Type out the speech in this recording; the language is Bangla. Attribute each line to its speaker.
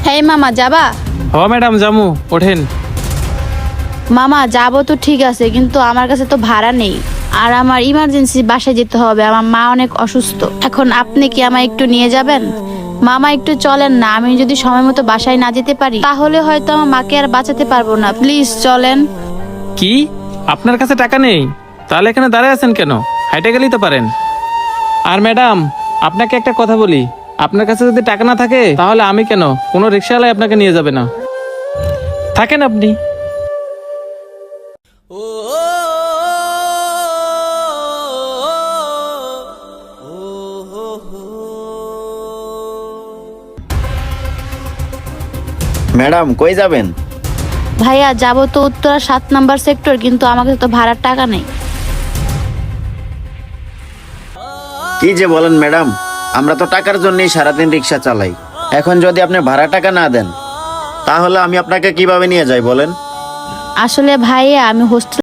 Speaker 1: হ্যাঁ মামা যাবা?
Speaker 2: হ ম্যাডাম জামু, ওঠেন।
Speaker 1: মামা যাবো তো ঠিক আছে, কিন্তু আমার কাছে তো ভাড়া নেই, আর আমার ইমার্জেন্সি বাসায় যেতে হবে, আমার মা অনেক অসুস্থ। এখন আপনি কি আমায় একটু নিয়ে যাবেন? মামা একটু চলেন না, আমি যদি সময় মতো বাসায় না যেতে পারি তাহলে হয়তো আমার মাকে আর বাঁচাতে পারবো না। প্লিজ চলেন।
Speaker 2: কি, আপনার কাছে টাকা নেই? তাহলে এখানে দাঁড়ায় আছেন কেন? হাইটে গেলেই তো পারেন। আর ম্যাডাম, আপনাকে একটা কথা বলি, আপনার কাছে যদি টাকা না থাকে তাহলে আমি কেন, কোনো রিক্সাওয়ালাই আপনাকে নিয়ে যাবে না। থাকেন আপনি।
Speaker 3: ম্যাডাম কই যাবেন?
Speaker 1: ভাইয়া যাবো তো উত্তরা 7 নম্বর সেক্টর, কিন্তু আমার কাছে তো ভাড়ার টাকা নেই।
Speaker 3: কি যে বলেন ম্যাডাম, আমরা তো টাকার জন্যই সারাদিন রিক্সা চালাই। এখন যদি আপনি ভাড়া টাকা না দেন তাহলে আমি আপনাকে কিভাবে নিয়ে যাই বলেন?
Speaker 1: আসলে ভাইয়া আমি হোস্টেল